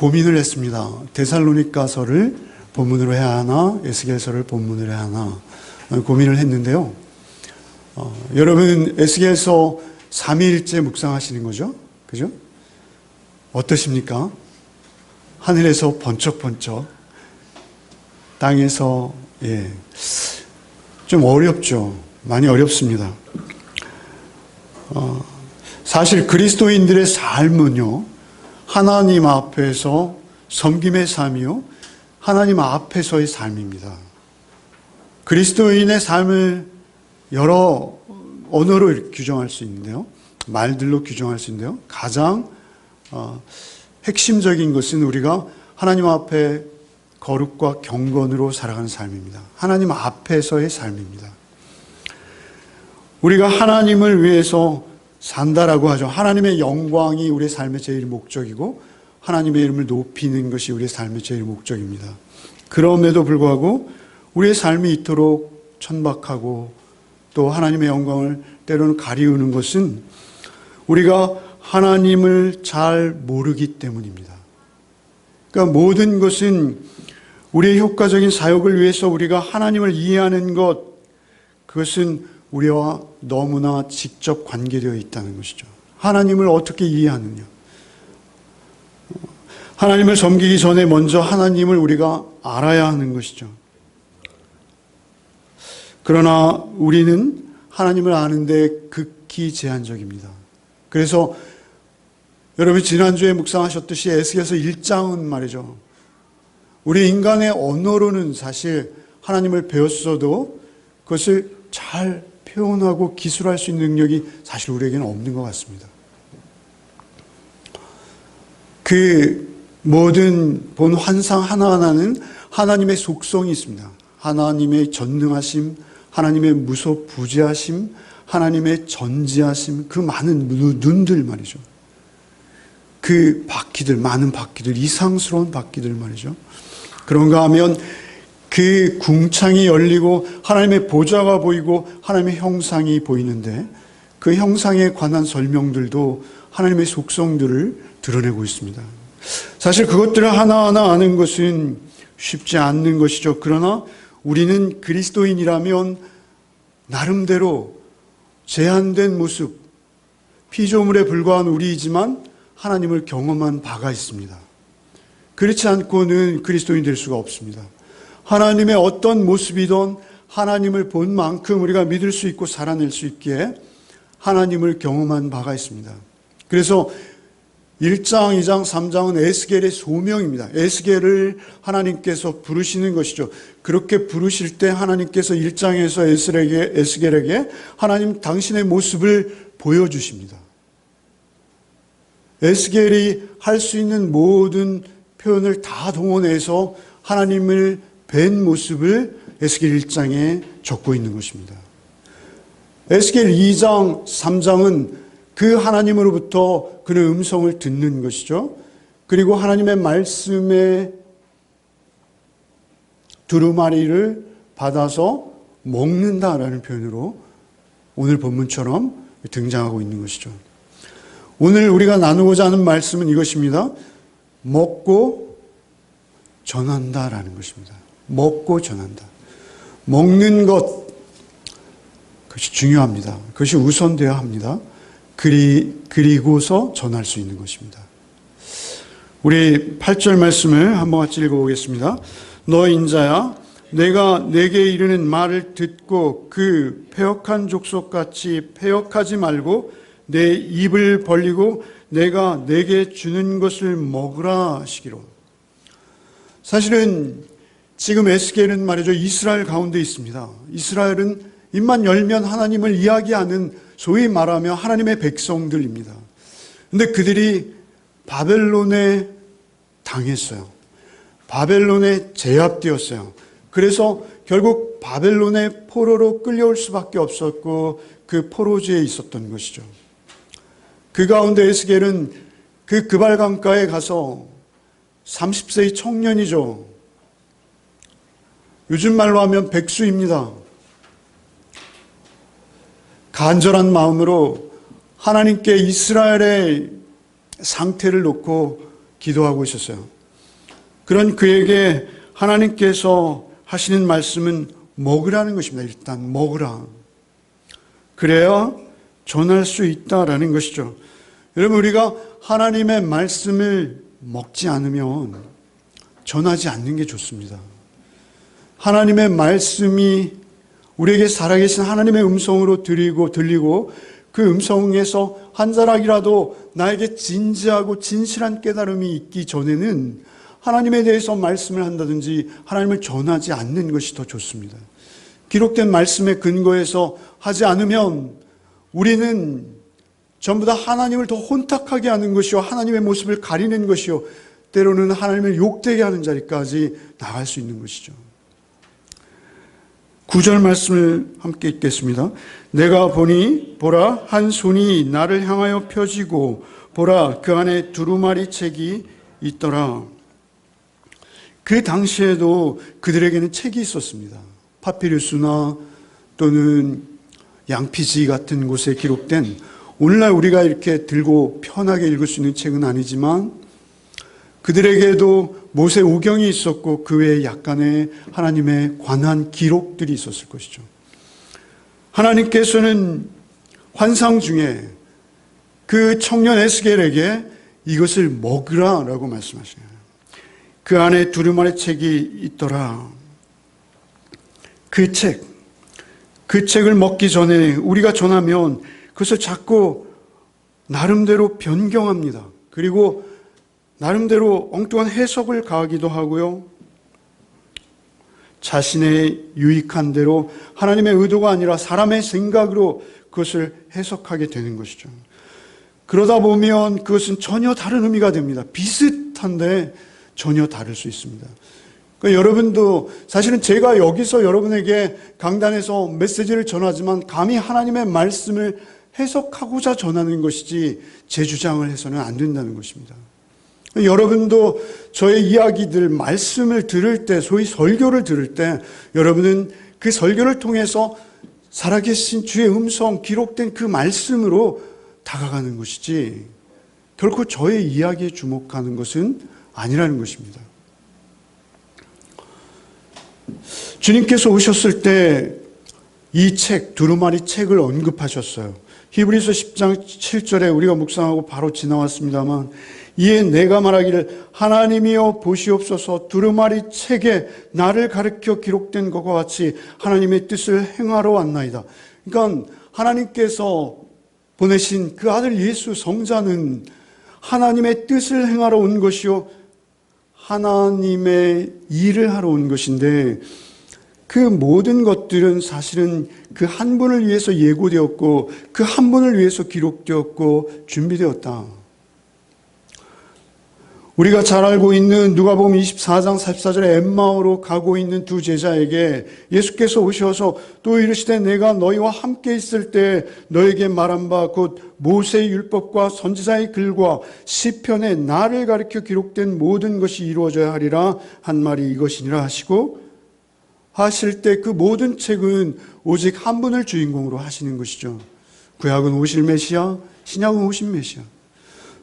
고민을 했습니다. 데살로니가서를 본문으로 해야 하나, 에스겔서를 본문으로 해야 하나 고민을 했는데요. 여러분 에스겔서 3일째 묵상하시는 거죠? 그죠? 어떠십니까? 하늘에서 번쩍번쩍, 땅에서 좀 어렵죠. 많이 어렵습니다. 사실 그리스도인들의 삶은요, 하나님 앞에서 섬김의 삶이요, 하나님 앞에서의 삶입니다. 그리스도인의 삶을 여러 언어로 규정할 수 있는데요, 말들로 규정할 수 있는데요, 가장 핵심적인 것은 우리가 하나님 앞에 거룩과 경건으로 살아가는 삶입니다. 하나님 앞에서의 삶입니다. 우리가 하나님을 위해서 산다라고 하죠. 하나님의 영광이 우리의 삶의 제일 목적이고 하나님의 이름을 높이는 것이 우리의 삶의 제일 목적입니다. 그럼에도 불구하고 우리의 삶이 이토록 천박하고 또 하나님의 영광을 때로는 가리우는 것은 우리가 하나님을 잘 모르기 때문입니다. 그러니까 모든 것은 우리의 효과적인 사역을 위해서 우리가 하나님을 이해하는 것, 그것은 우리와 너무나 직접 관계되어 있다는 것이죠. 하나님을 어떻게 이해하느냐. 하나님을 섬기기 전에 먼저 하나님을 우리가 알아야 하는 것이죠. 그러나 우리는 하나님을 아는데 극히 제한적입니다. 그래서 여러분 지난주에 묵상하셨듯이 에스겔서 1장은 말이죠. 우리 인간의 언어로는 사실 하나님을 배웠어도 그것을 잘 표현하고 기술할 수 있는 능력이 사실 우리에게는 없는 것 같습니다. 그 모든 본 환상 하나하나는 하나님의 속성이 있습니다. 하나님의 전능하심, 하나님의 무소부재하심, 하나님의 전지하심, 그 많은 눈들 말이죠. 그 바퀴들, 많은 바퀴들, 이상스러운 바퀴들 말이죠. 그런가 하면 그 궁창이 열리고 하나님의 보좌가 보이고 하나님의 형상이 보이는데 그 형상에 관한 설명들도 하나님의 속성들을 드러내고 있습니다. 사실 그것들을 하나하나 아는 것은 쉽지 않는 것이죠. 그러나 우리는 그리스도인이라면 나름대로 제한된 모습, 피조물에 불과한 우리이지만 하나님을 경험한 바가 있습니다. 그렇지 않고는 그리스도인 될 수가 없습니다. 하나님의 어떤 모습이든 하나님을 본 만큼 우리가 믿을 수 있고 살아낼 수 있기에 하나님을 경험한 바가 있습니다. 그래서 1장, 2장, 3장은 에스겔의 소명입니다. 에스겔을 하나님께서 부르시는 것이죠. 그렇게 부르실 때 하나님께서 1장에서 에스겔에게 하나님 당신의 모습을 보여주십니다. 에스겔이 할 수 있는 모든 표현을 다 동원해서 하나님을 뵌 모습을 에스겔 1장에 적고 있는 것입니다. 에스겔 2장, 3장은 그 하나님으로부터 그의 음성을 듣는 것이죠. 그리고 하나님의 말씀의 두루마리를 받아서 먹는다라는 표현으로 오늘 본문처럼 등장하고 있는 것이죠. 오늘 우리가 나누고자 하는 말씀은 이것입니다. 먹고 전한다라는 것입니다. 먹고 전한다. 먹는 것, 그것이 중요합니다. 그것이 우선되어야 합니다. 그리고서 전할 수 있는 것입니다. 우리 8절 말씀을 한번 같이 읽어보겠습니다. 너 인자야, 내가 내게 이르는 말을 듣고 그 패역한 족속같이 패역하지 말고 내 입을 벌리고 내가 내게 주는 것을 먹으라 하시기로. 사실은 지금 에스겔은 말이죠, 이스라엘 가운데 있습니다. 이스라엘은 입만 열면 하나님을 이야기하는 소위 말하며 하나님의 백성들입니다. 그런데 그들이 바벨론에 당했어요. 바벨론에 제압되었어요. 그래서 결국 바벨론의 포로로 끌려올 수밖에 없었고 그 포로지에 있었던 것이죠. 그 가운데 에스겔은 그 그발강가에 가서 30세의 청년이죠. 요즘 말로 하면 백수입니다. 간절한 마음으로 하나님께 이스라엘의 상태를 놓고 기도하고 있었어요. 그런 그에게 하나님께서 하시는 말씀은 먹으라는 것입니다. 일단 먹으라. 그래야 전할 수 있다라는 것이죠. 여러분, 우리가 하나님의 말씀을 먹지 않으면 전하지 않는 게 좋습니다. 하나님의 말씀이 우리에게 살아계신 하나님의 음성으로 들리고 그 음성에서 한 자락이라도 나에게 진지하고 진실한 깨달음이 있기 전에는 하나님에 대해서 말씀을 한다든지 하나님을 전하지 않는 것이 더 좋습니다. 기록된 말씀의 근거에서 하지 않으면 우리는 전부 다 하나님을 더 혼탁하게 하는 것이요, 하나님의 모습을 가리는 것이요, 때로는 하나님을 욕되게 하는 자리까지 나갈 수 있는 것이죠. 9절 말씀을 함께 읽겠습니다. 내가 보니 보라, 한 손이 나를 향하여 펴지고 보라, 그 안에 두루마리 책이 있더라. 그 당시에도 그들에게는 책이 있었습니다. 파피루스나 또는 양피지 같은 곳에 기록된, 오늘날 우리가 이렇게 들고 편하게 읽을 수 있는 책은 아니지만 그들에게도 모세오경이 있었고 그 외에 약간의 하나님에 관한 기록들이 있었을 것이죠. 하나님께서는 환상 중에 그 청년 에스겔에게 이것을 먹으라라고 말씀하시네요. 그 안에 두루마리 책이 있더라. 그 책을 먹기 전에 우리가 전하면 그것을 자꾸 나름대로 변경합니다. 그리고 나름대로 엉뚱한 해석을 가하기도 하고요. 자신의 유익한 대로 하나님의 의도가 아니라 사람의 생각으로 그것을 해석하게 되는 것이죠. 그러다 보면 그것은 전혀 다른 의미가 됩니다. 비슷한데 전혀 다를 수 있습니다. 그러니까 여러분도 사실은 제가 여기서 여러분에게 강단에서 메시지를 전하지만 감히 하나님의 말씀을 해석하고자 전하는 것이지 제 주장을 해서는 안 된다는 것입니다. 여러분도 저의 이야기들, 말씀을 들을 때, 소위 설교를 들을 때 여러분은 그 설교를 통해서 살아계신 주의 음성, 기록된 그 말씀으로 다가가는 것이지 결코 저의 이야기에 주목하는 것은 아니라는 것입니다. 주님께서 오셨을 때 이 책, 두루마리 책을 언급하셨어요. 히브리서 10장 7절에 우리가 묵상하고 바로 지나왔습니다만, 이에 내가 말하기를 하나님이여 보시옵소서, 두루마리 책에 나를 가르쳐 기록된 것과 같이 하나님의 뜻을 행하러 왔나이다. 그러니까 하나님께서 보내신 그 아들 예수 성자는 하나님의 뜻을 행하러 온 것이요, 하나님의 일을 하러 온 것인데, 그 모든 것들은 사실은 그 한 분을 위해서 예고되었고 그 한 분을 위해서 기록되었고 준비되었다. 우리가 잘 알고 있는 누가복음 24장 44절에 엠마오로 가고 있는 두 제자에게 예수께서 오셔서 또 이르시되 내가 너희와 함께 있을 때 너에게 말한 바 곧 모세의 율법과 선지자의 글과 시편에 나를 가리켜 기록된 모든 것이 이루어져야 하리라 한 말이 이것이니라 하실 때 그 모든 책은 오직 한 분을 주인공으로 하시는 것이죠. 구약은 오실 메시아, 신약은 오신 메시아.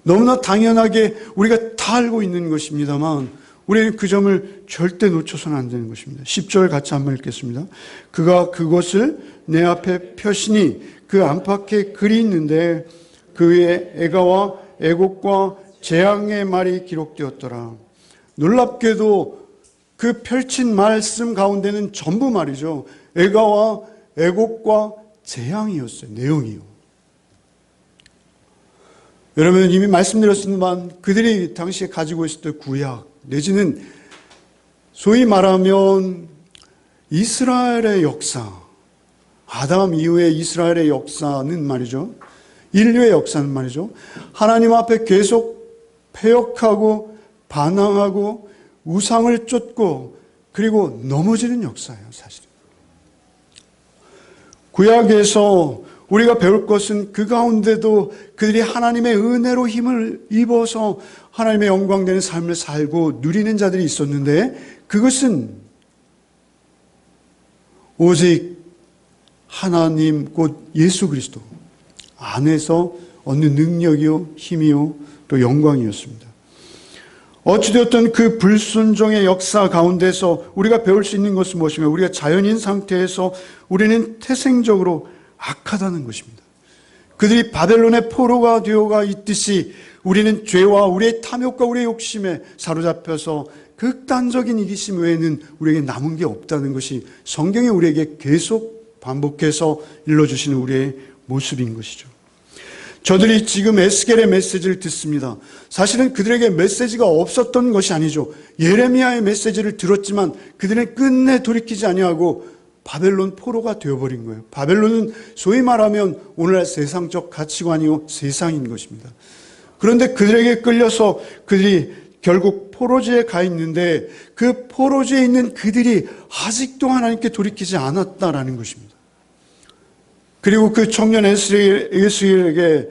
너무나 당연하게 우리가 다 알고 있는 것입니다만 우리는 그 점을 절대 놓쳐서는 안 되는 것입니다. 10절 같이 한번 읽겠습니다. 그가 그것을 내 앞에 펴시니 그 안팎에 글이 있는데 그 위에 애가와 애곡과 재앙의 말이 기록되었더라. 놀랍게도 그 펼친 말씀 가운데는 전부 말이죠. 애가와 애곡과 재앙이었어요. 내용이요. 여러분 이미 말씀드렸지만 그들이 당시에 가지고 있었던 구약 내지는 소위 말하면 이스라엘의 역사, 아담 이후의 이스라엘의 역사는 말이죠. 인류의 역사는 말이죠. 하나님 앞에 계속 패역하고 반항하고 우상을 쫓고 그리고 넘어지는 역사예요, 사실은. 구약에서 우리가 배울 것은 그 가운데도 그들이 하나님의 은혜로 힘을 입어서 하나님의 영광되는 삶을 살고 누리는 자들이 있었는데 그것은 오직 하나님 곧 예수 그리스도 안에서 얻는 능력이요 힘이요 또 영광이었습니다. 어찌되었든 그 불순종의 역사 가운데서 우리가 배울 수 있는 것은 무엇이며, 우리가 자연인 상태에서 우리는 태생적으로 악하다는 것입니다. 그들이 바벨론의 포로가 되어가 있듯이 우리는 죄와 우리의 탐욕과 우리의 욕심에 사로잡혀서 극단적인 이기심 외에는 우리에게 남은 게 없다는 것이 성경이 우리에게 계속 반복해서 일러주시는 우리의 모습인 것이죠. 저들이 지금 에스겔의 메시지를 듣습니다. 사실은 그들에게 메시지가 없었던 것이 아니죠. 예레미야의 메시지를 들었지만 그들은 끝내 돌이키지 아니하고 바벨론 포로가 되어버린 거예요. 바벨론은 소위 말하면 오늘날 세상적 가치관이요 세상인 것입니다. 그런데 그들에게 끌려서 그들이 결국 포로지에 가 있는데 그 포로지에 있는 그들이 아직도 하나님께 돌이키지 않았다라는 것입니다. 그리고 그 청년 에스겔에게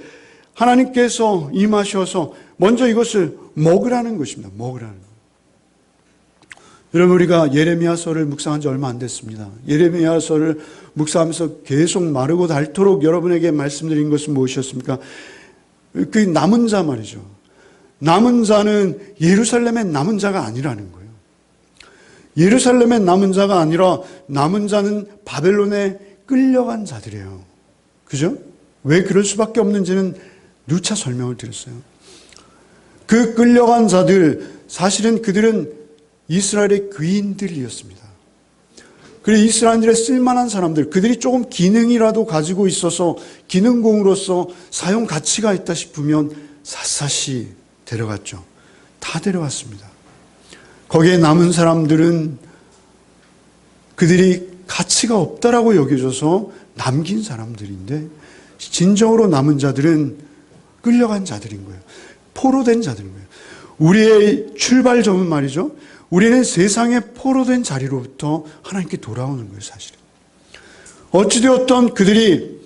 하나님께서 임하셔서 먼저 이것을 먹으라는 것입니다. 먹으라는 것. 여러분, 우리가 예레미야서를 묵상한 지 얼마 안 됐습니다. 예레미야서를 묵상하면서 계속 마르고 닳도록 여러분에게 말씀드린 것은 무엇이었습니까? 그 남은 자 말이죠. 남은 자는 예루살렘의 남은 자가 아니라는 거예요. 예루살렘의 남은 자가 아니라 남은 자는 바벨론에 끌려간 자들이에요. 그죠? 왜 그럴 수밖에 없는지는 누차 설명을 드렸어요. 그 끌려간 자들, 사실은 그들은 이스라엘의 귀인들이었습니다. 그리고 이스라엘들의 쓸만한 사람들, 그들이 조금 기능이라도 가지고 있어서 기능공으로서 사용 가치가 있다 싶으면 샅샅이 데려갔죠. 다 데려갔습니다. 거기에 남은 사람들은 그들이 가치가 없다라고 여겨져서 남긴 사람들인데, 진정으로 남은 자들은 끌려간 자들인 거예요. 포로된 자들인 거예요. 우리의 출발점은 말이죠, 우리는 세상에 포로된 자리로부터 하나님께 돌아오는 거예요, 사실은. 어찌되었던 그들이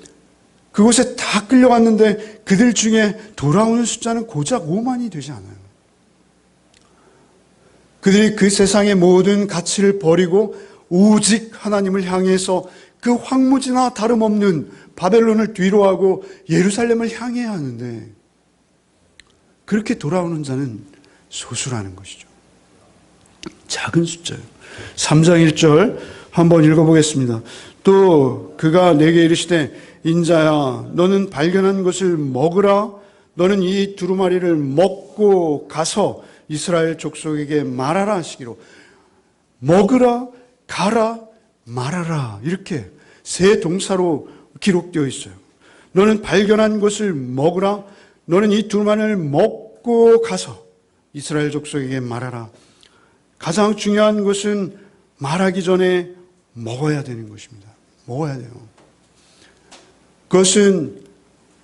그곳에 다 끌려갔는데 그들 중에 돌아오는 숫자는 고작 5만이 되지 않아요. 그들이 그 세상의 모든 가치를 버리고 오직 하나님을 향해서 그 황무지나 다름없는 바벨론을 뒤로하고 예루살렘을 향해야 하는데, 그렇게 돌아오는 자는 소수라는 것이죠. 작은 숫자예요. 3장 1절 한번 읽어보겠습니다. 또 그가 내게 이르시되 인자야, 너는 발견한 것을 먹으라. 너는 이 두루마리를 먹고 가서 이스라엘 족속에게 말하라 하시기로. 먹으라, 가라, 말하라, 이렇게 세 동사로 기록되어 있어요. 너는 발견한 것을 먹으라. 너는 이 두루마리를 먹고 가서 이스라엘 족속에게 말하라. 가장 중요한 것은 말하기 전에 먹어야 되는 것입니다. 먹어야 돼요. 그것은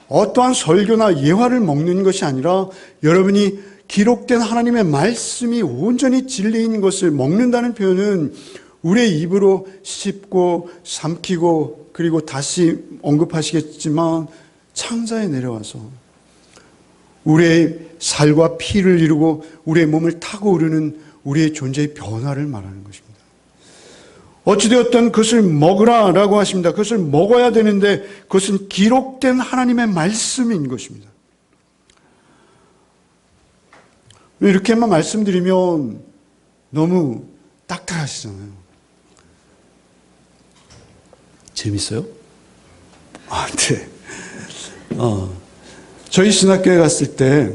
어떠한 설교나 예화를 먹는 것이 아니라 여러분이 기록된 하나님의 말씀이 온전히 진리인 것을 먹는다는 표현은 우리의 입으로 씹고 삼키고 그리고 다시 언급하시겠지만 창자에 내려와서 우리의 살과 피를 이루고 우리의 몸을 타고 오르는 우리의 존재의 변화를 말하는 것입니다. 어찌되었든 그것을 먹으라라고 하십니다. 그것을 먹어야 되는데 그것은 기록된 하나님의 말씀인 것입니다. 이렇게만 말씀드리면 너무 딱딱하시잖아요. 재밌어요? 네. 저희 신학교에 갔을 때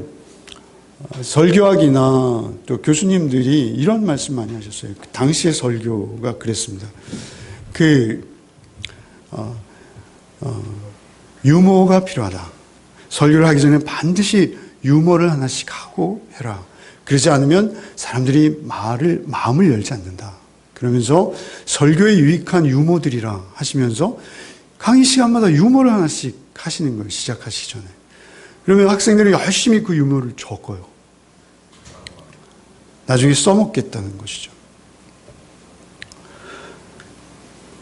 설교학이나 또 교수님들이 이런 말씀 많이 하셨어요. 그 당시의 설교가 그랬습니다. 유머가 필요하다. 설교를 하기 전에 반드시 유머를 하나씩 하고 해라. 그러지 않으면 사람들이 마음을 열지 않는다. 그러면서 설교에 유익한 유머들이라 하시면서 강의 시간마다 유머를 하나씩 하시는 거예요. 시작하시기 전에. 그러면 학생들이 열심히 그 유머를 적어요. 나중에 써먹겠다는 것이죠.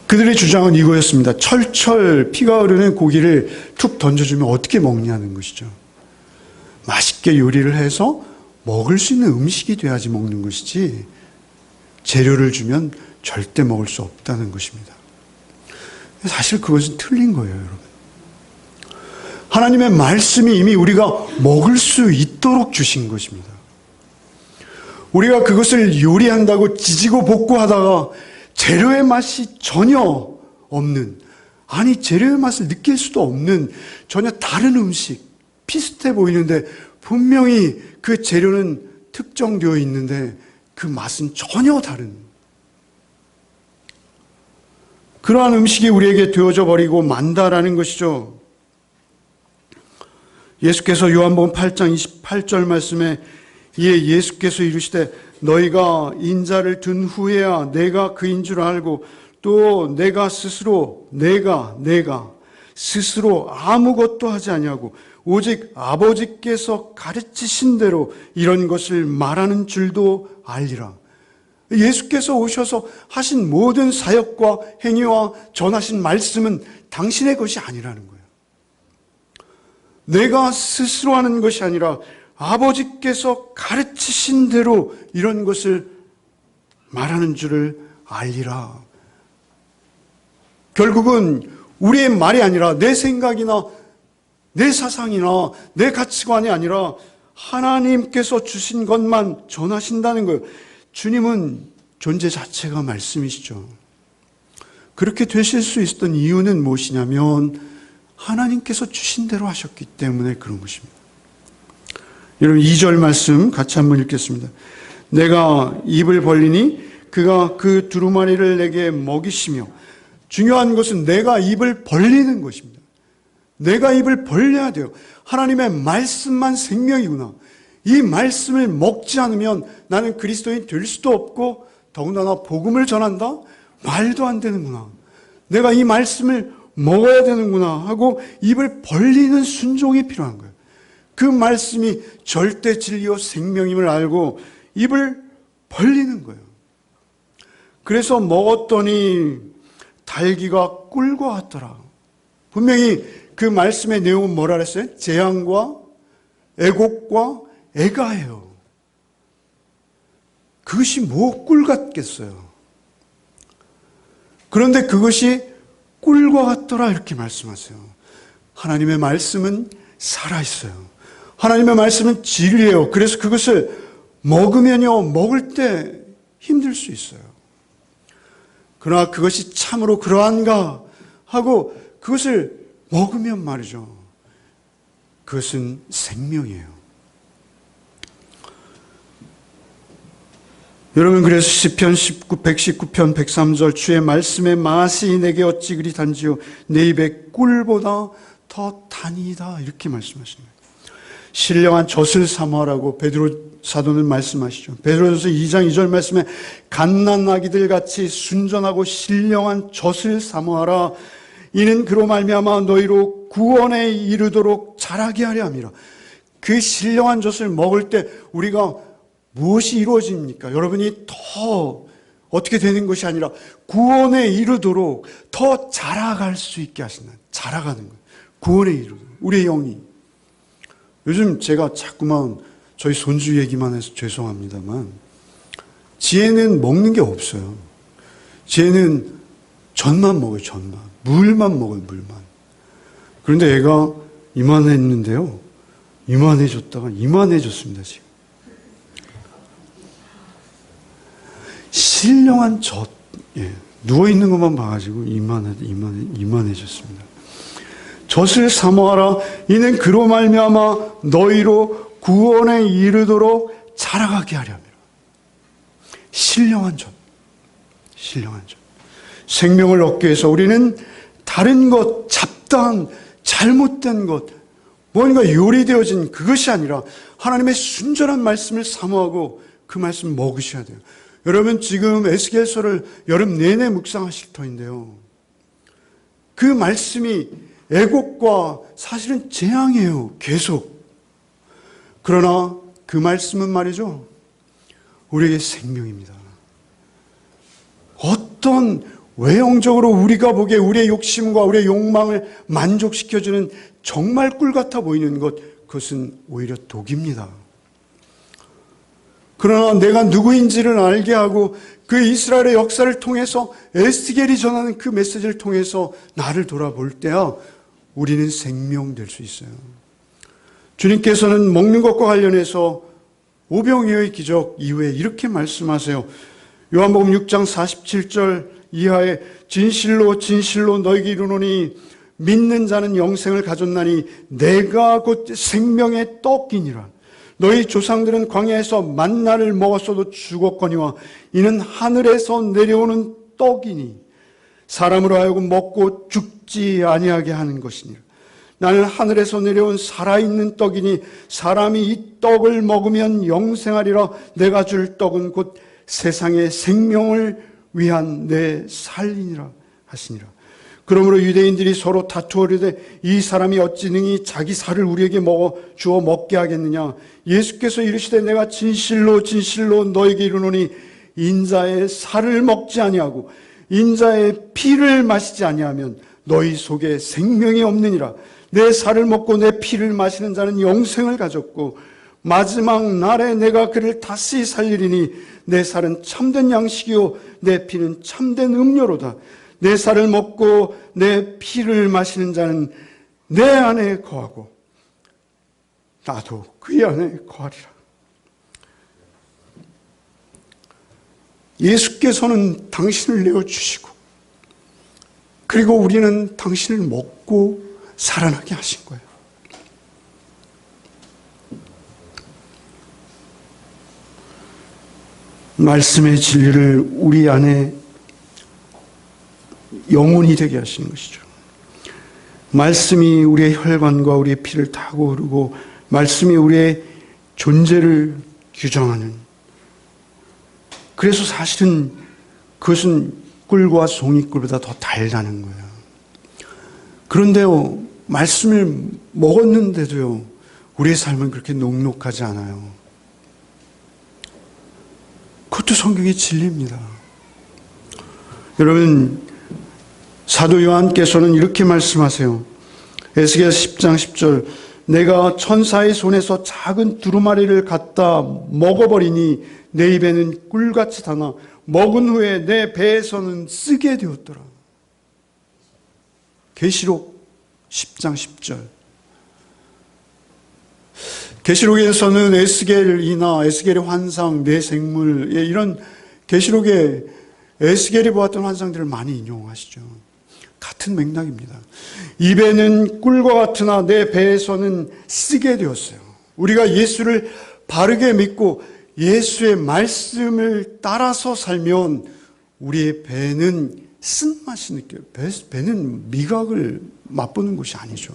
그들의 주장은 이거였습니다. 철철 피가 흐르는 고기를 툭 던져주면 어떻게 먹냐는 것이죠. 맛있게 요리를 해서 먹을 수 있는 음식이 돼야지 먹는 것이지 재료를 주면 절대 먹을 수 없다는 것입니다. 사실 그것은 틀린 거예요, 여러분. 하나님의 말씀이 이미 우리가 먹을 수 있도록 주신 것입니다. 우리가 그것을 요리한다고 지지고 볶고 하다가 재료의 맛이 전혀 없는, 아니 재료의 맛을 느낄 수도 없는 전혀 다른 음식, 비슷해 보이는데 분명히 그 재료는 특정되어 있는데 그 맛은 전혀 다른 그러한 음식이 우리에게 되어져 버리고 만다라는 것이죠. 예수께서 요한복음 8장 28절 말씀에 이에 예수께서 이르시되 너희가 인자를 든 후에야 내가 그인 줄 알고 또 내가 스스로 아무것도 하지 아니하고 오직 아버지께서 가르치신 대로 이런 것을 말하는 줄도 알리라. 예수께서 오셔서 하신 모든 사역과 행위와 전하신 말씀은 당신의 것이 아니라는 거예요. 내가 스스로 하는 것이 아니라 아버지께서 가르치신 대로 이런 것을 말하는 줄을 알리라. 결국은 우리의 말이 아니라 내 생각이나 내 사상이나 내 가치관이 아니라 하나님께서 주신 것만 전하신다는 거예요. 주님은 존재 자체가 말씀이시죠. 그렇게 되실 수 있었던 이유는 무엇이냐면 하나님께서 주신 대로 하셨기 때문에 그런 것입니다. 여러분 2절 말씀 같이 한번 읽겠습니다. 내가 입을 벌리니 그가 그 두루마리를 내게 먹이시며, 중요한 것은 내가 입을 벌리는 것입니다. 내가 입을 벌려야 돼요. 하나님의 말씀만 생명이구나. 이 말씀을 먹지 않으면 나는 그리스도인 될 수도 없고 더군다나 복음을 전한다? 말도 안 되는구나. 내가 이 말씀을 먹어야 되는구나 하고 입을 벌리는 순종이 필요한 거예요. 그 말씀이 절대 진리요 생명임을 알고 입을 벌리는 거예요. 그래서 먹었더니 달기가 꿀과 같더라. 분명히 그 말씀의 내용은 뭐라 그랬어요? 재앙과 애곡과 애가예요. 그것이 뭐 꿀 같겠어요. 그런데 그것이 꿀과 같더라 이렇게 말씀하세요. 하나님의 말씀은 살아있어요. 하나님의 말씀은 진리예요. 그래서 그것을 먹으면요, 먹을 때 힘들 수 있어요. 그러나 그것이 참으로 그러한가 하고 그것을 먹으면 말이죠, 그것은 생명이에요. 여러분, 그래서 시편 119편 103절 주의 말씀의 맛이 내게 어찌 그리 단지요 내 입에 꿀보다 더 단이다 이렇게 말씀하십니다. 신령한 젖을 사모하라고 베드로 사도는 말씀하시죠. 베드로전서 2장 2절 말씀에 갓난아기들 같이 순전하고 신령한 젖을 사모하라. 이는 그로 말미암아 너희로 구원에 이르도록 자라게 하려 함이라. 그 신령한 젖을 먹을 때 우리가 무엇이 이루어집니까? 여러분이 더 어떻게 되는 것이 아니라 구원에 이르도록 더 자라갈 수 있게 하신다. 자라가는 거예요. 구원에 이르도록. 우리의 영이. 요즘 제가 자꾸만 저희 손주 얘기만 해서 죄송합니다만 지혜는 먹는 게 없어요. 지혜는 전만 먹어요. 전만. 물만 먹어요. 물만. 그런데 애가 이만했는데요, 이만해졌다가 이만해졌습니다. 지금. 신령한 젖, 누워있는 것만 봐가지고 이만해졌습니다. 젖을 사모하라. 이는 그로 말미암아 너희로 구원에 이르도록 자라가게 하려 함이라. 신령한 젖, 신령한 젖. 생명을 얻기 위해서 우리는 다른 것, 잡다한 잘못된 것, 뭔가 요리되어진 그것이 아니라 하나님의 순전한 말씀을 사모하고 그 말씀을 먹으셔야 돼요. 여러분, 지금 에스겔서를 여름 내내 묵상하실 터인데요, 그 말씀이 애곡과 사실은 재앙이에요. 계속. 그러나 그 말씀은 말이죠, 우리에게 생명입니다. 어떤 외형적으로 우리가 보기에 우리의 욕심과 우리의 욕망을 만족시켜주는 정말 꿀 같아 보이는 것, 그것은 오히려 독입니다. 그러나 내가 누구인지를 알게 하고 그 이스라엘의 역사를 통해서 에스겔이 전하는 그 메시지를 통해서 나를 돌아볼 때야 우리는 생명될 수 있어요. 주님께서는 먹는 것과 관련해서 오병이어의 기적 이후에 이렇게 말씀하세요. 요한복음 6장 47절 이하에 진실로 진실로 너희에게 이르노니 믿는 자는 영생을 가졌나니 내가 곧 생명의 떡이니라. 너희 조상들은 광야에서 만나를 먹었어도 죽었거니와 이는 하늘에서 내려오는 떡이니 사람으로 하여금 먹고 죽지 아니하게 하는 것이니라. 나는 하늘에서 내려온 살아있는 떡이니 사람이 이 떡을 먹으면 영생하리라. 내가 줄 떡은 곧 세상의 생명을 위한 내 살이니라 하시니라. 그러므로 유대인들이 서로 다투어리되 이 사람이 어찌 능히 자기 살을 우리에게 주어 먹게 하겠느냐. 예수께서 이르시되 내가 진실로 진실로 너에게 이르노니 인자의 살을 먹지 아니하고 인자의 피를 마시지 아니하면 너희 속에 생명이 없느니라. 내 살을 먹고 내 피를 마시는 자는 영생을 가졌고 마지막 날에 내가 그를 다시 살리리니 내 살은 참된 양식이요 내 피는 참된 음료로다. 내 살을 먹고 내 피를 마시는 자는 내 안에 거하고 나도 그의 안에 거하리라. 예수께서는 당신을 내어주시고 그리고 우리는 당신을 먹고 살아나게 하신 거예요. 말씀의 진리를 우리 안에 영혼이 되게 하시는 것이죠. 말씀이 우리의 혈관과 우리의 피를 타고 흐르고 말씀이 우리의 존재를 규정하는, 그래서 사실은 그것은 꿀과 송이꿀보다 더 달다는 거예요. 그런데요, 말씀을 먹었는데도요, 우리의 삶은 그렇게 녹록하지 않아요. 그것도 성경의 진리입니다. 여러분, 사도 요한께서는 이렇게 말씀하세요. 에스겔 10장 10절, 내가 천사의 손에서 작은 두루마리를 갖다 먹어버리니 내 입에는 꿀같이 다나 먹은 후에 내 배에서는 쓰게 되었더라. 계시록 10장 10절. 계시록에서는 에스겔이나 에스겔의 환상, 뇌생물, 이런 계시록에 에스겔이 보았던 환상들을 많이 인용하시죠. 같은 맥락입니다. 입에는 꿀과 같으나 내 배에서는 쓰게 되었어요. 우리가 예수를 바르게 믿고 예수의 말씀을 따라서 살면 우리의 배는 쓴맛이 느껴요. 배는 미각을 맛보는 것이 아니죠.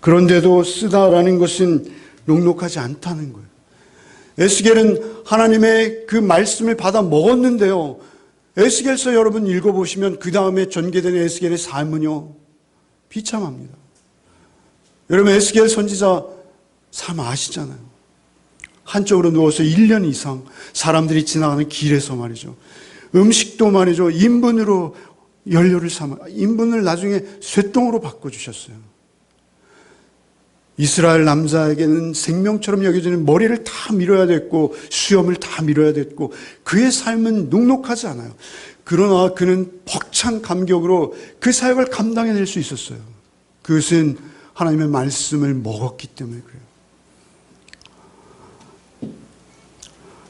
그런데도 쓰다라는 것은 녹록하지 않다는 거예요. 에스겔은 하나님의 그 말씀을 받아 먹었는데요, 에스겔서 여러분 읽어보시면 그 다음에 전개되는 에스겔의 삶은요, 비참합니다. 여러분, 에스겔 선지자 삶 아시잖아요. 한쪽으로 누워서 1년 이상 사람들이 지나가는 길에서 말이죠, 음식도 말이죠, 인분으로 연료를 삼아, 인분을 나중에 쇠똥으로 바꿔주셨어요. 이스라엘 남자에게는 생명처럼 여겨지는 머리를 다 밀어야 됐고 수염을 다 밀어야 됐고 그의 삶은 녹록하지 않아요. 그러나 그는 벅찬 감격으로 그 사역을 감당해낼 수 있었어요. 그것은 하나님의 말씀을 먹었기 때문에 그래요.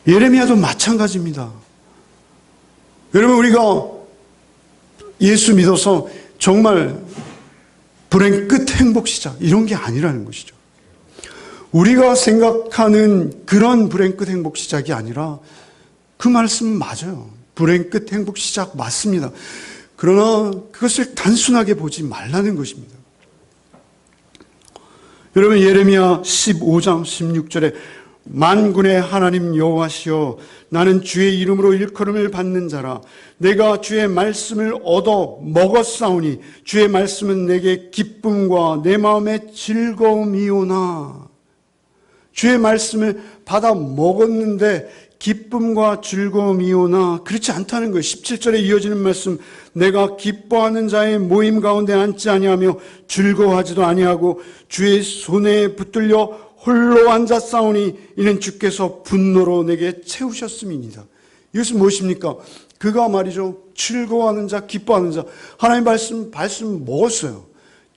예레미야도 마찬가지입니다. 여러분, 우리가 예수 믿어서 정말 불행 끝 행복 시작 이런 게 아니라는 것이죠. 우리가 생각하는 그런 불행 끝 행복 시작이 아니라 그 말씀은 맞아요. 불행 끝 행복 시작 맞습니다. 그러나 그것을 단순하게 보지 말라는 것입니다. 여러분, 예레미야 15장 16절에 만군의 하나님 여호와시여, 나는 주의 이름으로 일컬음을 받는 자라. 내가 주의 말씀을 얻어 먹었사오니 주의 말씀은 내게 기쁨과 내 마음의 즐거움이오나. 주의 말씀을 받아 먹었는데 기쁨과 즐거움이오나 그렇지 않다는 거예요. 17절에 이어지는 말씀, 내가 기뻐하는 자의 모임 가운데 앉지 아니하며 즐거워하지도 아니하고 주의 손에 붙들려 홀로 앉았사오니 이는 주께서 분노로 내게 채우셨음이니이다. 이것은 무엇입니까? 그가 말이죠, 즐거워하는 자, 기뻐하는 자, 하나님 말씀 먹었어요.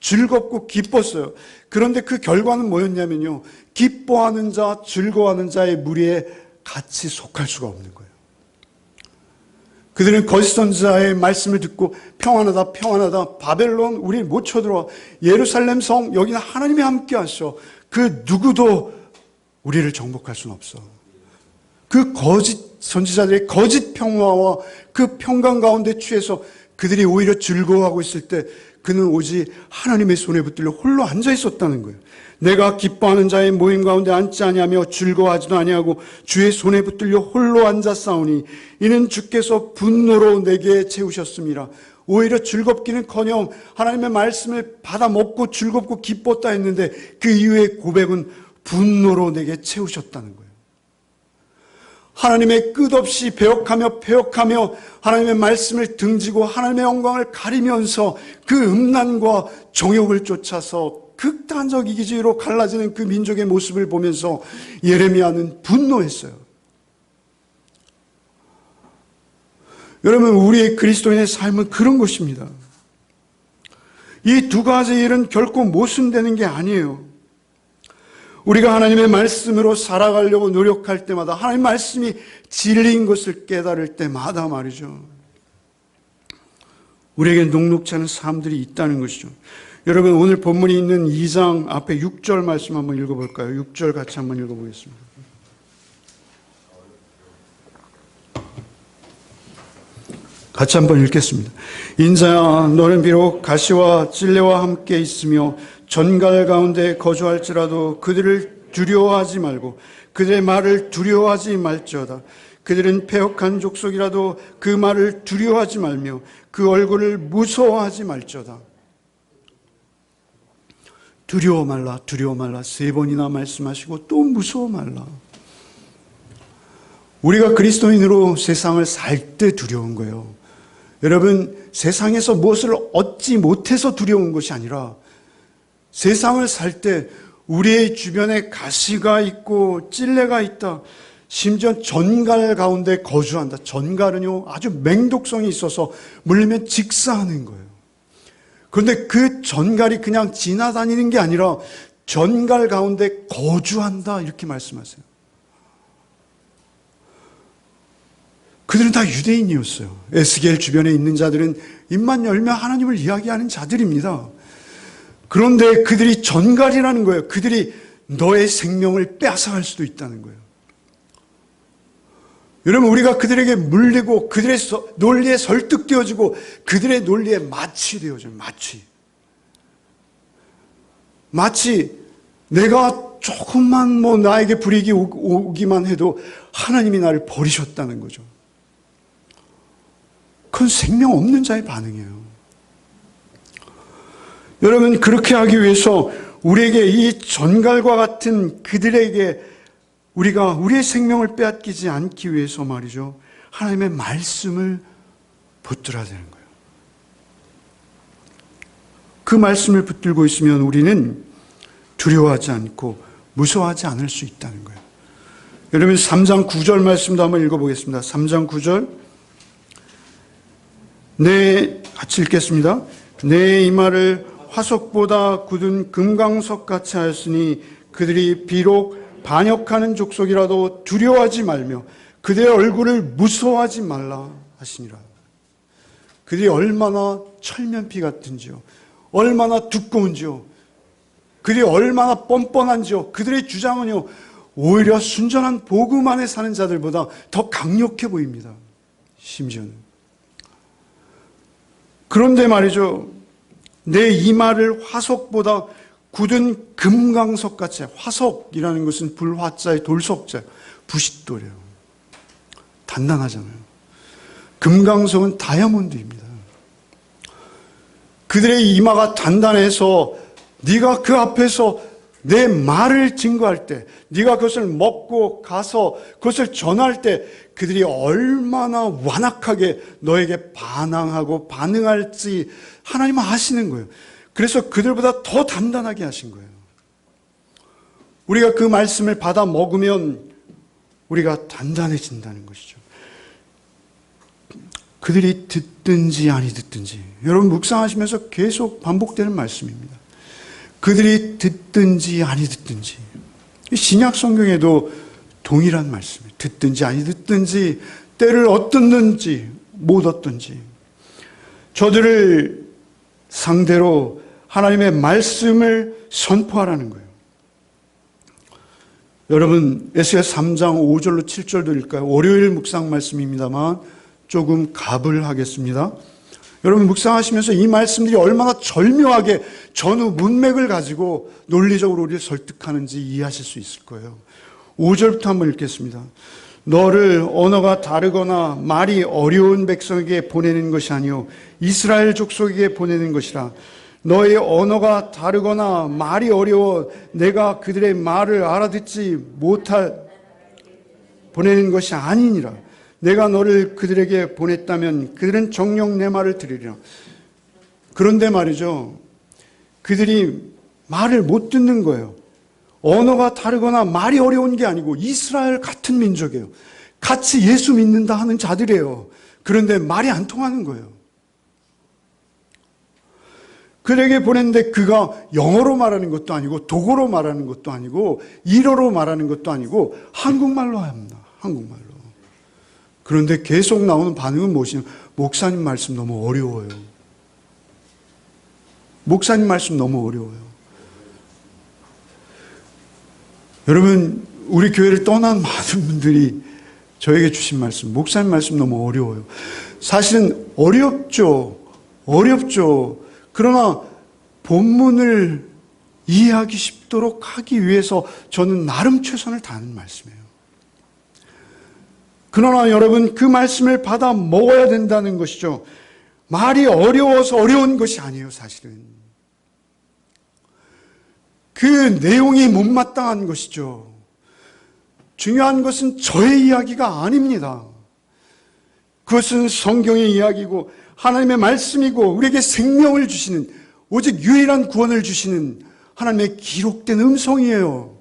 즐겁고 기뻤어요. 그런데 그 결과는 뭐였냐면요, 기뻐하는 자, 즐거워하는 자의 무리에 같이 속할 수가 없는 거예요. 그들은 거짓 선지자의 말씀을 듣고 평안하다 평안하다, 바벨론 우리 못 쳐들어와, 예루살렘 성 여기는 하나님이 함께 하셔, 그 누구도 우리를 정복할 수는 없어. 그 거짓 선지자들의 거짓 평화와 그 평강 가운데 취해서 그들이 오히려 즐거워하고 있을 때 그는 오직 하나님의 손에 붙들려 홀로 앉아 있었다는 거예요. 내가 기뻐하는 자의 모임 가운데 앉지 아니하며 즐거워하지도 아니하고 주의 손에 붙들려 홀로 앉았사오니 이는 주께서 분노로 내게 채우셨음이라. 오히려 즐겁기는커녕 하나님의 말씀을 받아 먹고 즐겁고 기뻤다 했는데 그 이후의 고백은 분노로 내게 채우셨다는 거예요. 하나님의 끝없이 배역하며 하나님의 말씀을 등지고 하나님의 영광을 가리면서 그 음란과 정욕을 쫓아서 극단적 이기주의로 갈라지는 그 민족의 모습을 보면서 예레미야는 분노했어요. 여러분, 우리의 그리스도인의 삶은 그런 것입니다. 이 두 가지 일은 결코 모순되는 게 아니에요. 우리가 하나님의 말씀으로 살아가려고 노력할 때마다, 하나님의 말씀이 진리인 것을 깨달을 때마다 말이죠, 우리에게 녹록지 않은 삶들이 있다는 것이죠. 여러분, 오늘 본문이 있는 2장 앞에 6절 말씀 한번 읽어볼까요? 6절 같이 한번 읽어보겠습니다. 같이 한번 읽겠습니다. 인자야, 너는 비록 가시와 찔레와 함께 있으며 전갈 가운데 거주할지라도 그들을 두려워하지 말고 그들의 말을 두려워하지 말지어다. 그들은 패역한 족속이라도 그 말을 두려워하지 말며 그 얼굴을 무서워하지 말지어다. 두려워 말라, 두려워 말라 3번이나 말씀하시고 또 무서워 말라. 우리가 그리스도인으로 세상을 살 때 두려운 거예요. 여러분, 세상에서 무엇을 얻지 못해서 두려운 것이 아니라 세상을 살 때 우리의 주변에 가시가 있고 찔레가 있다, 심지어 전갈 가운데 거주한다. 전갈은요, 아주 맹독성이 있어서 물리면 직사하는 거예요. 그런데 그 전갈이 그냥 지나다니는 게 아니라 전갈 가운데 거주한다, 이렇게 말씀하세요. 그들은 다 유대인이었어요. 에스겔 주변에 있는 자들은 입만 열면 하나님을 이야기하는 자들입니다. 그런데 그들이 전갈이라는 거예요. 그들이 너의 생명을 빼앗아갈 수도 있다는 거예요. 여러분, 우리가 그들에게 물리고 그들의 논리에 설득되어지고 그들의 논리에 마취되어져요. 마치 내가 조금만 나에게 불이익이 오기만 해도 하나님이 나를 버리셨다는 거죠. 그건 생명 없는 자의 반응이에요. 여러분, 그렇게 하기 위해서 우리에게 이 전갈과 같은 그들에게 우리가 우리의 생명을 빼앗기지 않기 위해서 말이죠, 하나님의 말씀을 붙들어야 되는 거예요. 그 말씀을 붙들고 있으면 우리는 두려워하지 않고 무서워하지 않을 수 있다는 거예요. 여러분, 3장 9절 말씀도 한번 읽어보겠습니다. 3장 9절. 같이 읽겠습니다. 내 이마를 화석보다 굳은 금강석 같이 하였으니 그들이 비록 반역하는 족속이라도 두려워하지 말며 그들의 얼굴을 무서워하지 말라 하시니라. 그들이 얼마나 철면피 같은지요, 얼마나 두꺼운지요, 그들이 얼마나 뻔뻔한지요. 그들의 주장은요, 오히려 순전한 복음 안에 사는 자들보다 더 강력해 보입니다. 심지어는. 그런데 말이죠, 내 이마를 화석보다 굳은 금강석같이, 화석이라는 것은 불화자의 돌석자, 부싯돌이에요. 단단하잖아요. 금강석은 다이아몬드입니다. 그들의 이마가 단단해서 네가 그 앞에서 내 말을 증거할 때, 네가 그것을 먹고 가서 그것을 전할 때 그들이 얼마나 완악하게 너에게 반항하고 반응할지 하나님은 아시는 거예요. 그래서 그들보다 더 단단하게 하신 거예요. 우리가 그 말씀을 받아 먹으면 우리가 단단해진다는 것이죠. 그들이 듣든지 아니 듣든지. 여러분 묵상하시면서 계속 반복되는 말씀입니다. 그들이 듣든지 아니 듣든지. 신약 성경에도 동일한 말씀이에요. 듣든지 아니 듣든지, 때를 얻든지 못 얻든지. 저들을 상대로 하나님의 말씀을 선포하라는 거예요. 여러분 에스겔 3장 5절로 7절도 읽까요? 월요일 묵상 말씀입니다만 조금 갑을 하겠습니다. 여러분 묵상하시면서 이 말씀들이 얼마나 절묘하게 전후 문맥을 가지고 논리적으로 우리를 설득하는지 이해하실 수 있을 거예요. 5절부터 한번 읽겠습니다. 너를 언어가 다르거나 말이 어려운 백성에게 보내는 것이 아니요 이스라엘 족속에게 보내는 것이라. 너의 언어가 다르거나 말이 어려워 내가 그들의 말을 알아듣지 못할 보내는 것이 아니니라. 내가 너를 그들에게 보냈다면 그들은 정녕 내 말을 들으리라. 그런데 말이죠, 그들이 말을 못 듣는 거예요. 언어가 다르거나 말이 어려운 게 아니고 이스라엘 같은 민족이에요. 같이 예수 믿는다 하는 자들이에요. 그런데 말이 안 통하는 거예요. 그에게 보냈는데 그가 영어로 말하는 것도 아니고 독어로 말하는 것도 아니고 일어로 말하는 것도 아니고 한국말로 합니다. 한국말로. 그런데 계속 나오는 반응은 무엇이냐면 목사님 말씀 너무 어려워요. 목사님 말씀 너무 어려워요. 여러분 우리 교회를 떠난 많은 분들이 저에게 주신 말씀, 목사님 말씀 너무 어려워요. 사실은 어렵죠. 그러나 본문을 이해하기 쉽도록 하기 위해서 저는 나름 최선을 다하는 말씀이에요. 그러나 여러분 그 말씀을 받아 먹어야 된다는 것이죠. 말이 어려워서 어려운 것이 아니에요. 사실은 그 내용이 못마땅한 것이죠. 중요한 것은 저의 이야기가 아닙니다. 그것은 성경의 이야기고 하나님의 말씀이고 우리에게 생명을 주시는, 오직 유일한 구원을 주시는 하나님의 기록된 음성이에요.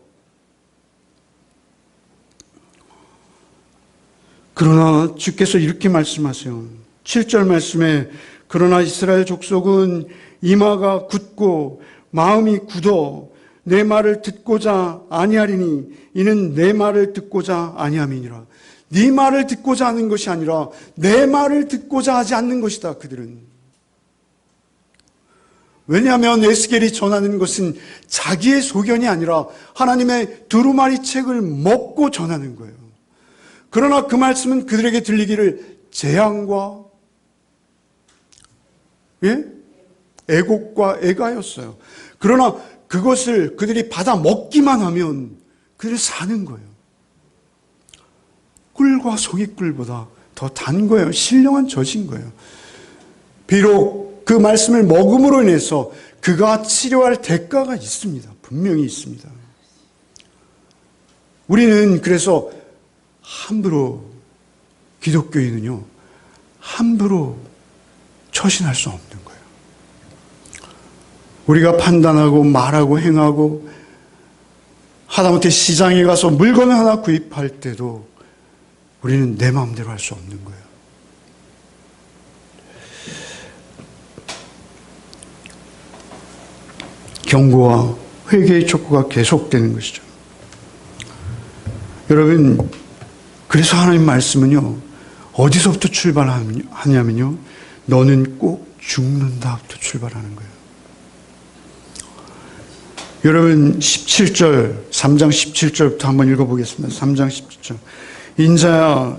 그러나 주께서 이렇게 말씀하세요. 7절 말씀에 그러나 이스라엘 족속은 이마가 굳고 마음이 굳어 내 말을 듣고자 아니하리니 이는 내 말을 듣고자 아니함이니라. 네 말을 듣고자 하는 것이 아니라 내 말을 듣고자 하지 않는 것이다. 그들은. 왜냐하면 에스겔이 전하는 것은 자기의 소견이 아니라 하나님의 두루마리 책을 먹고 전하는 거예요. 그러나 그 말씀은 그들에게 들리기를 재앙과 애곡과 애가였어요. 그러나 그것을 그들이 받아 먹기만 하면 그들이 사는 거예요. 꿀과 소깃꿀보다 더 단 거예요. 신령한 젖인 거예요. 비록 그 말씀을 먹음으로 인해서 그가 치료할 대가가 있습니다. 분명히 있습니다. 우리는 그래서 함부로, 기독교인은요, 함부로 처신할 수 없는 거예요. 우리가 판단하고 말하고 행하고 하다못해 시장에 가서 물건을 하나 구입할 때도 우리는 내 마음대로 할 수 없는 거예요. 경고와 회개의 촉구가 계속되는 것이죠. 여러분, 그래서 하나님 말씀은요, 어디서부터 출발하냐면요, 너는 꼭 죽는다부터 출발하는 거예요. 여러분 17절, 3장 17절부터 한번 읽어보겠습니다. 3장 17절. 인자야,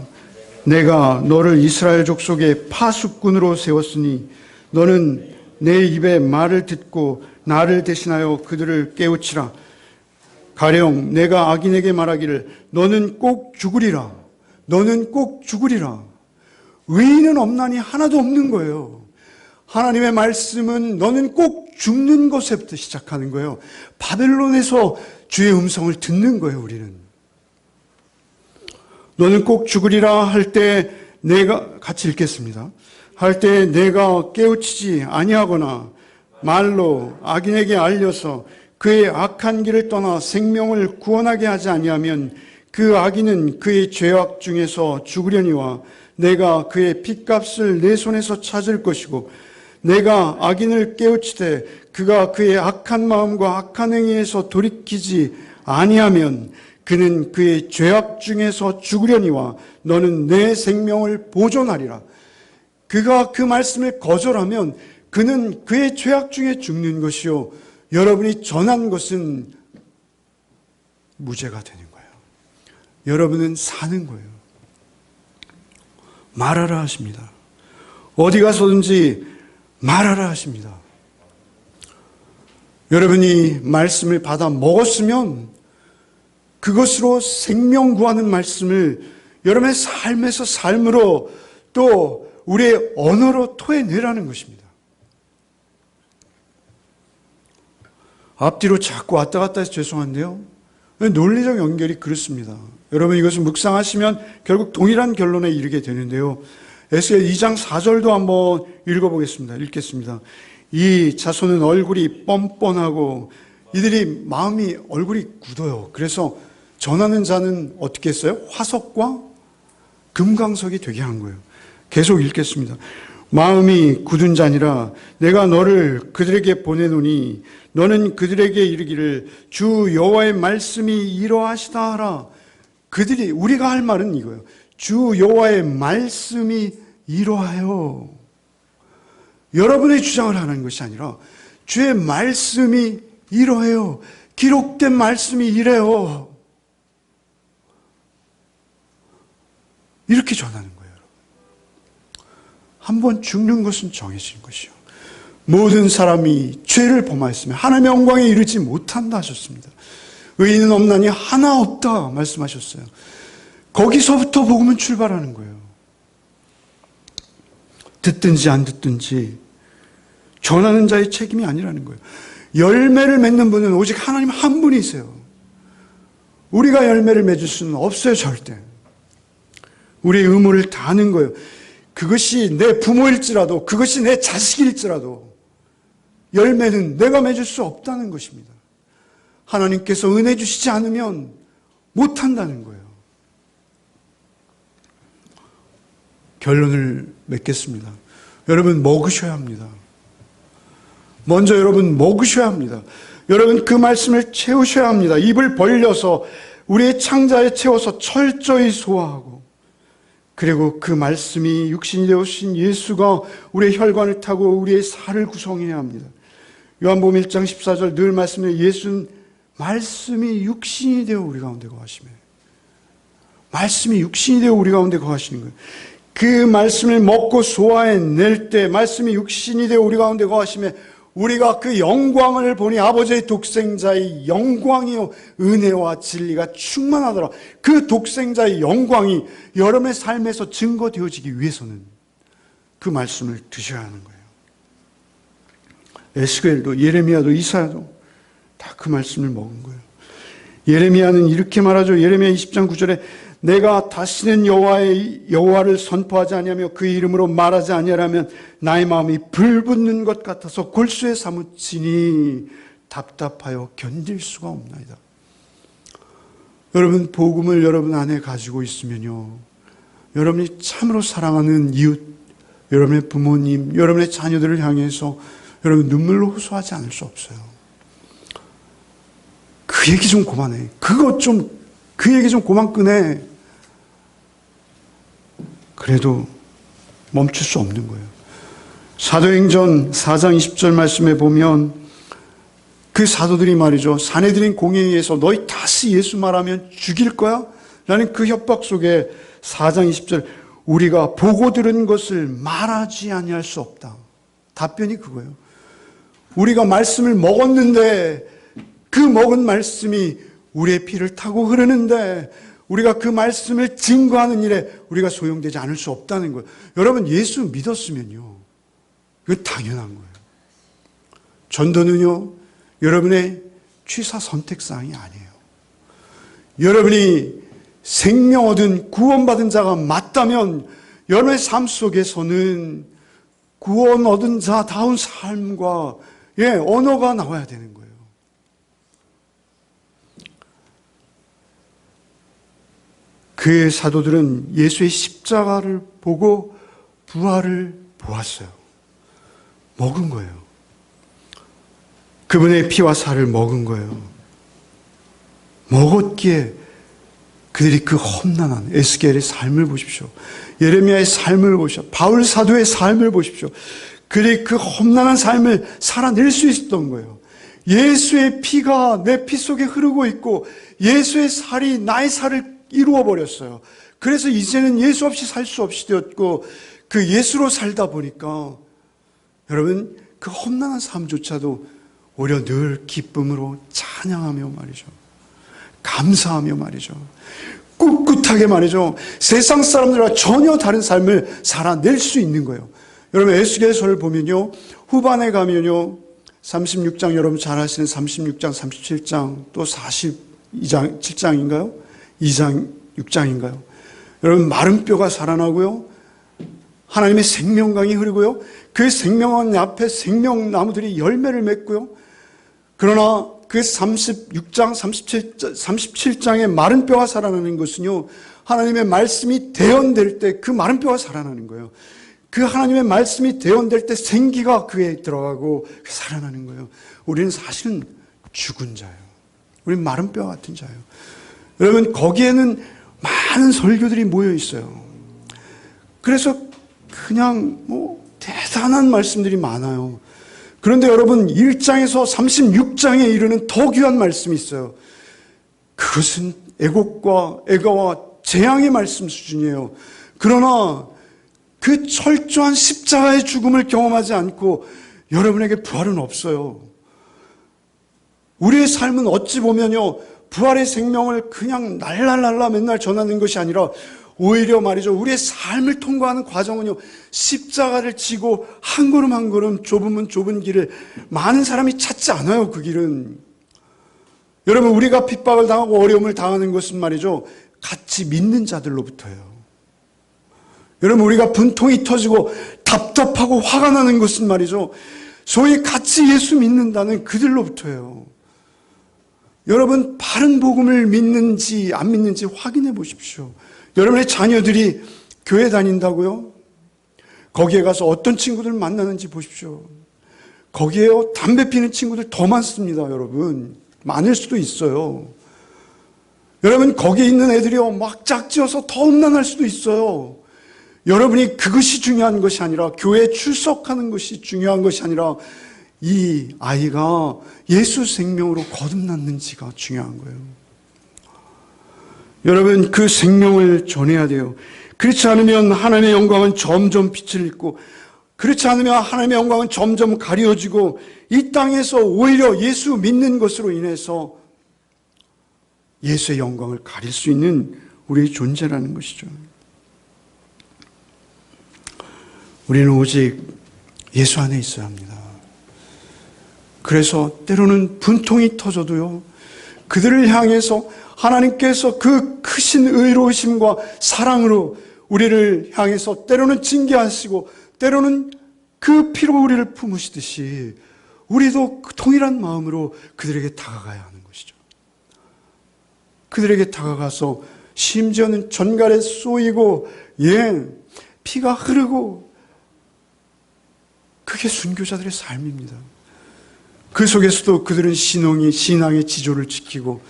내가 너를 이스라엘 족속의 파수꾼으로 세웠으니 너는 내 입의 말을 듣고 나를 대신하여 그들을 깨우치라. 가령 내가 악인에게 말하기를 너는 꼭 죽으리라. 너는 꼭 죽으리라. 의인은 없나니 하나도 없는 거예요. 하나님의 말씀은 너는 꼭 죽는 것에부터 시작하는 거예요. 바벨론에서 주의 음성을 듣는 거예요. 우리는. 너는 꼭 죽으리라 할 때 내가, 같이 읽겠습니다. 할 때 내가 깨우치지 아니하거나 말로 악인에게 알려서 그의 악한 길을 떠나 생명을 구원하게 하지 아니하면 그 악인은 그의 죄악 중에서 죽으려니와 내가 그의 핏값을 내 손에서 찾을 것이고 내가 악인을 깨우치되 그가 그의 악한 마음과 악한 행위에서 돌이키지 아니하면 그는 그의 죄악 중에서 죽으려니와 너는 내 생명을 보존하리라. 그가 그 말씀을 거절하면 그는 그의 죄악 중에 죽는 것이요 여러분이 전한 것은 무죄가 되는 거예요. 여러분은 사는 거예요. 말하라 하십니다. 어디 가서든지 말하라 하십니다. 여러분이 말씀을 받아 먹었으면 그것으로 생명 구하는 말씀을 여러분의 삶에서 삶으로 또 우리의 언어로 토해내라는 것입니다. 앞뒤로 자꾸 왔다 갔다 해서 죄송한데요. 논리적 연결이 그렇습니다. 여러분 이것을 묵상하시면 결국 동일한 결론에 이르게 되는데요. 에스겔 2장 4절도 한번 읽어보겠습니다. 읽겠습니다. 이 자손은 얼굴이 뻔뻔하고 이들이 마음이 얼굴이 굳어요. 그래서 전하는 자는 어떻게 했어요? 화석과 금강석이 되게 한 거예요. 계속 읽겠습니다. 마음이 굳은 자니라 내가 너를 그들에게 보내노니 너는 그들에게 이르기를 주 여호와의 말씀이 이러하시다 하라. 그들이 우리가 할 말은 이거예요. 주 여호와의 말씀이 이러하여. 여러분의 주장을 하는 것이 아니라 주의 말씀이 이러해요. 기록된 말씀이 이래요. 이렇게 전하는 거예요. 한번 죽는 것은 정해진 것이요. 모든 사람이 죄를 범하였으면 하나님의 영광에 이르지 못한다 하셨습니다. 의인은 없나니 하나 없다 말씀하셨어요. 거기서부터 복음은 출발하는 거예요. 듣든지 안 듣든지 전하는 자의 책임이 아니라는 거예요. 열매를 맺는 분은 오직 하나님 한 분이세요. 우리가 열매를 맺을 수는 없어요. 절대. 우리의 의무를 다하는 거예요. 그것이 내 부모일지라도 그것이 내 자식일지라도 열매는 내가 맺을 수 없다는 것입니다. 하나님께서 은혜 주시지 않으면 못한다는 거예요. 결론을 맺겠습니다. 여러분 먹으셔야 합니다. 먼저 여러분 먹으셔야 합니다. 여러분 그 말씀을 채우셔야 합니다. 입을 벌려서 우리의 창자에 채워서 철저히 소화하고 그리고 그 말씀이 육신이 되어신 예수가 우리의 혈관을 타고 우리의 살을 구성해야 합니다. 요한복음 1장 14절 늘 말씀해 예수는 말씀이 육신이 되어 우리 가운데 거하시며 말씀이 육신이 되어 우리 가운데 거하시는 거예요. 그 말씀을 먹고 소화해낼 때 말씀이 육신이 되어 우리 가운데 거하시며 우리가 그 영광을 보니 아버지의 독생자의 영광이요 은혜와 진리가 충만하더라. 그 독생자의 영광이 여러분의 삶에서 증거되어지기 위해서는 그 말씀을 드셔야 하는 거예요. 에스겔도 예레미야도 이사야도 다 그 말씀을 먹은 거예요. 예레미야는 이렇게 말하죠. 예레미야 20장 9절에 내가 다시는 여호와를 선포하지 아니하며 그 이름으로 말하지 아니하라면 나의 마음이 불붙는 것 같아서 골수에 사무치니 답답하여 견딜 수가 없나이다. 여러분 복음을 여러분 안에 가지고 있으면요 여러분이 참으로 사랑하는 이웃, 여러분의 부모님, 여러분의 자녀들을 향해서 여러분 눈물로 호소하지 않을 수 없어요. 그 얘기 좀 그만해. 그 얘기 좀 그만 끄네. 그래도 멈출 수 없는 거예요. 사도행전 4장 20절 말씀에 보면 그 사도들이 말이죠. 사내들인 공회의에서 너희 다시 예수 말하면 죽일 거야? 라는 그 협박 속에 4장 20절 우리가 보고 들은 것을 말하지 아니할 수 없다. 답변이 그거예요. 우리가 말씀을 먹었는데 그 먹은 말씀이 우리의 피를 타고 흐르는데 우리가 그 말씀을 증거하는 일에 우리가 소용되지 않을 수 없다는 거예요. 여러분 예수 믿었으면요 이건 당연한 거예요. 전도는요 여러분의 취사 선택사항이 아니에요. 여러분이 생명 얻은 구원받은 자가 맞다면 여러분의 삶 속에서는 구원 얻은 자다운 삶과 언어가 나와야 되는 거예요. 그의 사도들은 예수의 십자가를 보고 부활을 보았어요. 먹은 거예요. 그분의 피와 살을 먹은 거예요. 먹었기에 그들이 그 험난한 에스겔의 삶을 보십시오. 예레미야의 삶을 보십시오. 바울 사도의 삶을 보십시오. 그들이 그 험난한 삶을 살아낼 수 있었던 거예요. 예수의 피가 내 피 속에 흐르고 있고 예수의 살이 나의 살을 이루어 버렸어요. 그래서 이제는 예수 없이 살 수 없이 되었고 그 예수로 살다 보니까 여러분 그 험난한 삶조차도 오히려 늘 기쁨으로 찬양하며 말이죠. 감사하며 말이죠. 꿋꿋하게 말이죠. 세상 사람들과 전혀 다른 삶을 살아낼 수 있는 거예요. 여러분 에스겔서를 보면요. 후반에 가면요. 36장 여러분 잘 아시는 36장, 37장 또 42장, 7장인가요? 2장, 6장인가요? 여러분 마른 뼈가 살아나고요. 하나님의 생명강이 흐르고요. 그 생명원 앞에 생명나무들이 열매를 맺고요. 그러나 그 36장, 37장의 마른 뼈가 살아나는 것은요. 하나님의 말씀이 대언될 때 그 마른 뼈가 살아나는 거예요. 그 하나님의 말씀이 대언될 때 생기가 그에 들어가고 살아나는 거예요. 우리는 사실은 죽은 자예요. 우리는 마른 뼈 같은 자예요. 여러분 거기에는 많은 설교들이 모여 있어요. 그래서 그냥 대단한 말씀들이 많아요. 그런데 여러분 1장에서 36장에 이르는 더 귀한 말씀이 있어요. 그것은 애곡과 애가와 재앙의 말씀 수준이에요. 그러나 그 철저한 십자가의 죽음을 경험하지 않고 여러분에게 부활은 없어요. 우리의 삶은 어찌 보면요. 부활의 생명을 그냥 날라날라 맨날 전하는 것이 아니라 오히려 말이죠. 우리의 삶을 통과하는 과정은요. 십자가를 지고 한 걸음 한 걸음 좁으면 좁은 길을 많은 사람이 찾지 않아요. 그 길은. 여러분 우리가 핍박을 당하고 어려움을 당하는 것은 말이죠. 같이 믿는 자들로부터예요. 여러분 우리가 분통이 터지고 답답하고 화가 나는 것은 말이죠. 소위 같이 예수 믿는다는 그들로부터예요. 여러분 바른 복음을 믿는지 안 믿는지 확인해 보십시오. 여러분의 자녀들이 교회 다닌다고요? 거기에 가서 어떤 친구들 만나는지 보십시오. 거기에요 담배 피는 친구들 더 많습니다. 여러분 많을 수도 있어요. 여러분 거기에 있는 애들이요 막 짝지어서 더 험난할 수도 있어요. 여러분이 그것이 중요한 것이 아니라 교회에 출석하는 것이 중요한 것이 아니라 이 아이가 예수 생명으로 거듭났는지가 중요한 거예요. 여러분 그 생명을 전해야 돼요. 그렇지 않으면 하나님의 영광은 점점 빛을 잃고 그렇지 않으면 하나님의 영광은 점점 가려지고 이 땅에서 오히려 예수 믿는 것으로 인해서 예수의 영광을 가릴 수 있는 우리의 존재라는 것이죠. 우리는 오직 예수 안에 있어야 합니다. 그래서 때로는 분통이 터져도요. 그들을 향해서 하나님께서 그 크신 의로우심과 사랑으로 우리를 향해서 때로는 징계하시고 때로는 그 피로 우리를 품으시듯이 우리도 그 동일한 마음으로 그들에게 다가가야 하는 것이죠. 그들에게 다가가서 심지어는 전갈에 쏘이고 피가 흐르고 그게 순교자들의 삶입니다. 그 속에서도 그들은 신앙의 지조를 지키고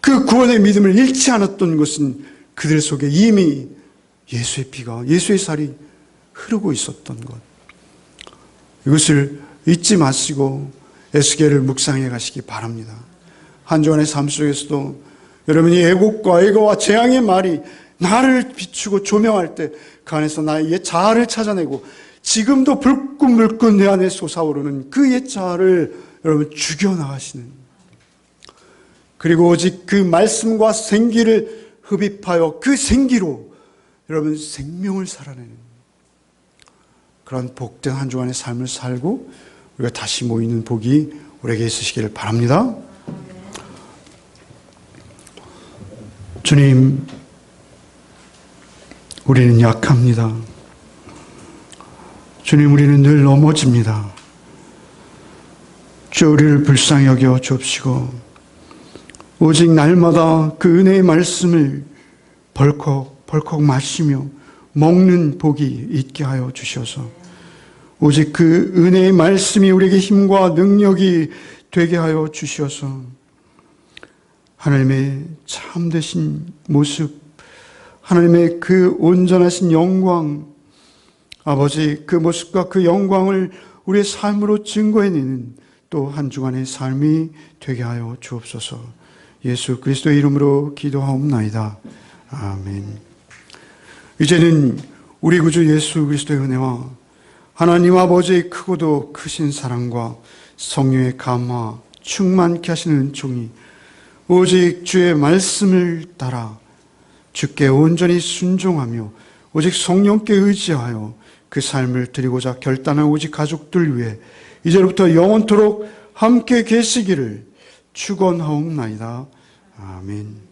그 구원의 믿음을 잃지 않았던 것은 그들 속에 이미 예수의 피가 예수의 살이 흐르고 있었던 것. 이것을 잊지 마시고 에스겔을 묵상해 가시기 바랍니다. 한 주간의 삶 속에서도 여러분이 애곡과 애거와 재앙의 말이 나를 비추고 조명할 때 그 안에서 나의 옛 자아를 찾아내고 지금도 불끈불끈 내 안에 솟아오르는 그 옛 자아를 여러분 죽여나가시는 그리고 오직 그 말씀과 생기를 흡입하여 그 생기로 여러분 생명을 살아내는 그런 복된 한 주간의 삶을 살고 우리가 다시 모이는 복이 우리에게 있으시기를 바랍니다. 주님, 우리는 약합니다. 주님, 우리는 늘 넘어집니다. 주 우리를 불쌍히 여겨 주옵시고 오직 날마다 그 은혜의 말씀을 벌컥 마시며 먹는 복이 있게 하여 주셔서 오직 그 은혜의 말씀이 우리에게 힘과 능력이 되게 하여 주셔서 하나님의 참되신 모습, 하나님의 그 온전하신 영광, 아버지 그 모습과 그 영광을 우리의 삶으로 증거해내는 또 한 주간의 삶이 되게 하여 주옵소서. 예수 그리스도의 이름으로 기도하옵나이다. 아멘. 이제는 우리 구주 예수 그리스도의 은혜와 하나님 아버지의 크고도 크신 사랑과 성령의 감화 충만케 하시는 은총이 오직 주의 말씀을 따라 주께 온전히 순종하며 오직 성령께 의지하여 그 삶을 드리고자 결단한 오직 가족들 위해 이제부터 영원토록 함께 계시기를 축원하옵나이다. 아멘.